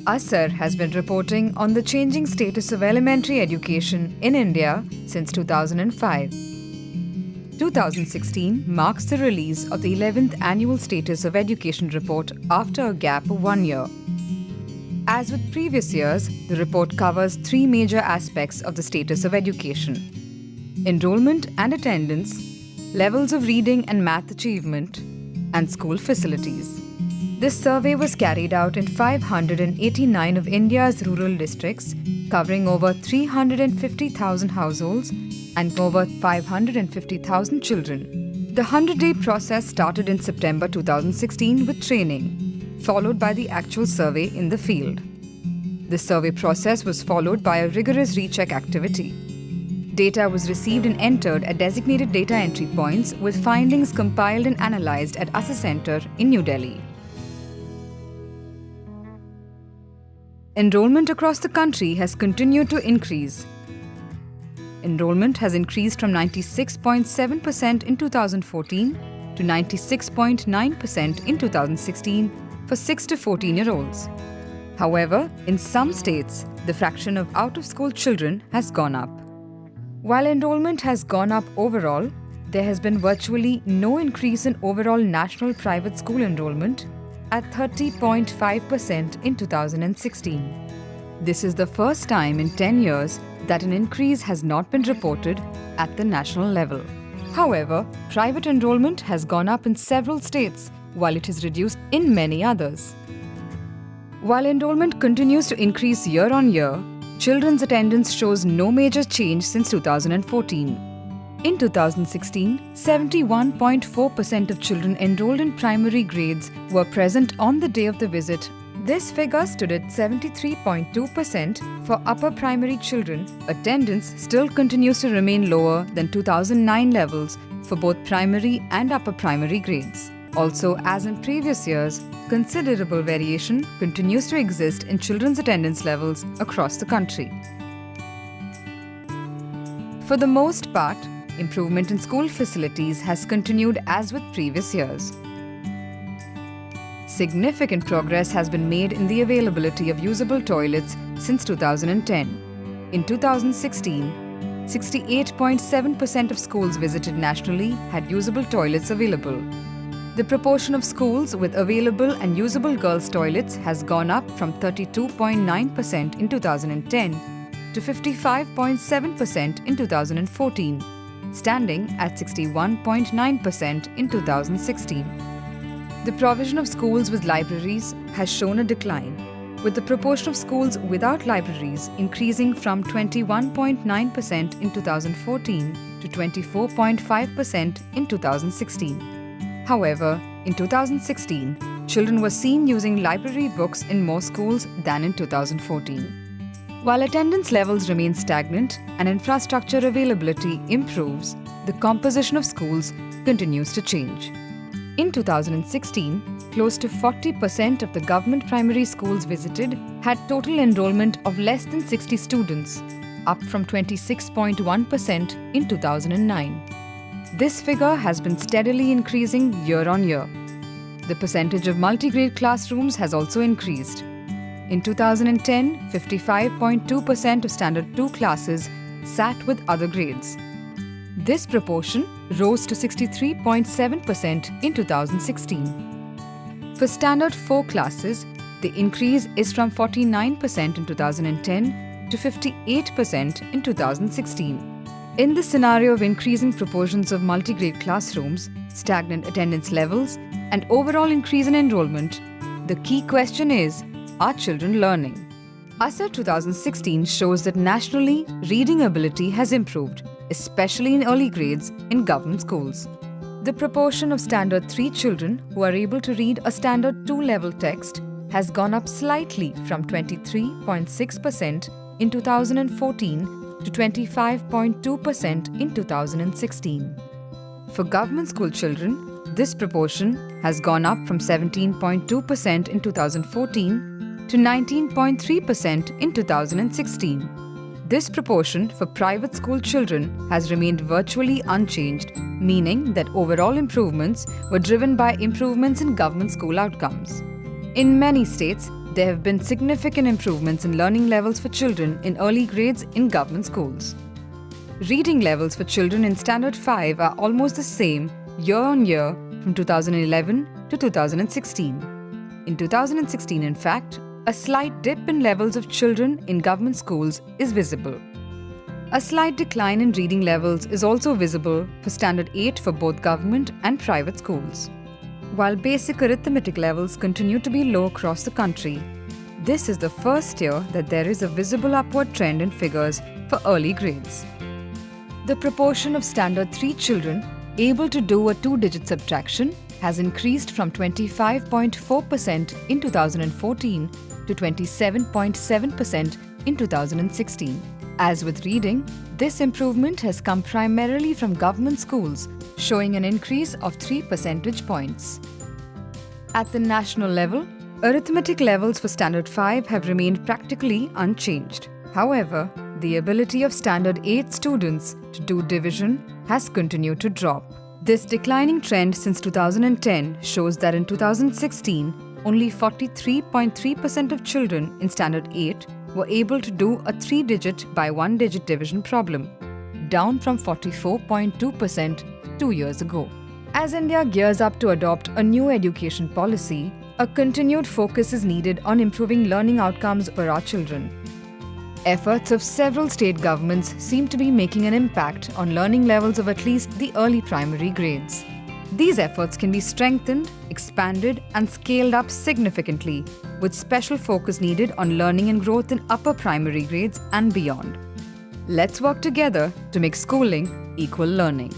ASER has been reporting on the changing status of elementary education in India since 2005. 2016 marks the release of the 11th Annual Status of Education Report after a gap of 1 year. As with previous years, the report covers three major aspects of the status of education: enrollment and attendance, levels of reading and math achievement, and school facilities. This survey was carried out in 589 of India's rural districts, covering over 350,000 households and over 550,000 children. The 100-day process started in September 2016 with training, followed by the actual survey in the field. The survey process was followed by a rigorous recheck activity. Data was received and entered at designated data entry points, with findings compiled and analyzed at ASER Center in New Delhi. Enrollment across the country has continued to increase. Enrollment has increased from 96.7% in 2014 to 96.9% in 2016 for 6 to 14-year-olds. However, in some states, the fraction of out-of-school children has gone up. While enrollment has gone up overall, there has been virtually no increase in overall national private school enrollment at 30.5% in 2016. This is the first time in 10 years that an increase has not been reported at the national level. However, private enrollment has gone up in several states, while it is reduced in many others. While enrollment continues to increase year on year, children's attendance shows no major change since 2014. In 2016, 71.4% of children enrolled in primary grades were present on the day of the visit. This figure stood at 73.2% for upper primary children. Attendance still continues to remain lower than 2009 levels for both primary and upper primary grades. Also, as in previous years, considerable variation continues to exist in children's attendance levels across the country. For the most part, improvement in school facilities has continued as with previous years. Significant progress has been made in the availability of usable toilets since 2010. In 2016, 68.7% of schools visited nationally had usable toilets available. The proportion of schools with available and usable girls' toilets has gone up from 32.9% in 2010 to 55.7% in 2014. Standing at 61.9% in 2016. The provision of schools with libraries has shown a decline, with the proportion of schools without libraries increasing from 21.9% in 2014 to 24.5% in 2016. However, in 2016, children were seen using library books in more schools than in 2014. While attendance levels remain stagnant and infrastructure availability improves, the composition of schools continues to change. In 2016, close to 40% of the government primary schools visited had total enrollment of less than 60 students, up from 26.1% in 2009. This figure has been steadily increasing year on year. The percentage of multi-grade classrooms has also increased. In 2010, 55.2% of Standard 2 classes sat with other grades. This proportion rose to 63.7% in 2016. For Standard 4 classes, the increase is from 49% in 2010 to 58% in 2016. In the scenario of increasing proportions of multi-grade classrooms, stagnant attendance levels, and overall increase in enrollment, the key question is, are children learning? ASER 2016 shows that nationally, reading ability has improved, especially in early grades in government schools. The proportion of Standard 3 children who are able to read a Standard 2 level text has gone up slightly from 23.6% in 2014 to 25.2% in 2016. For government school children, this proportion has gone up from 17.2% in 2014 to 19.3% in 2016. This proportion for private school children has remained virtually unchanged, meaning that overall improvements were driven by improvements in government school outcomes. In many states, There have been significant improvements in learning levels for children in early grades in government schools. Reading levels for children in Standard 5 are almost the same year on year from 2011 to 2016. In 2016, in fact, a slight dip in levels of children in government schools is visible. A slight decline in reading levels is also visible for Standard 8 for both government and private schools. While basic arithmetic levels continue to be low across the country, this is the first year that there is a visible upward trend in figures for early grades. The proportion of Standard 3 children able to do a two-digit subtraction has increased from 25.4% in 2014 to 27.7% in 2016. As with reading, this improvement has come primarily from government schools, showing an increase of 3 percentage points. At the national level, arithmetic levels for Standard 5 have remained practically unchanged. However, the ability of Standard 8 students to do division has continued to drop. This declining trend since 2010 shows that in 2016, only 43.3% of children in Standard 8 were able to do a three-digit by one-digit division problem, down from 44.2% 2 years ago. As India gears up to adopt a new education policy, a continued focus is needed on improving learning outcomes for our children. Efforts of several state governments seem to be making an impact on learning levels of at least the early primary grades. These efforts can be strengthened, expanded, and scaled up significantly, with special focus needed on learning and growth in upper primary grades and beyond. Let's work together to make schooling equal learning.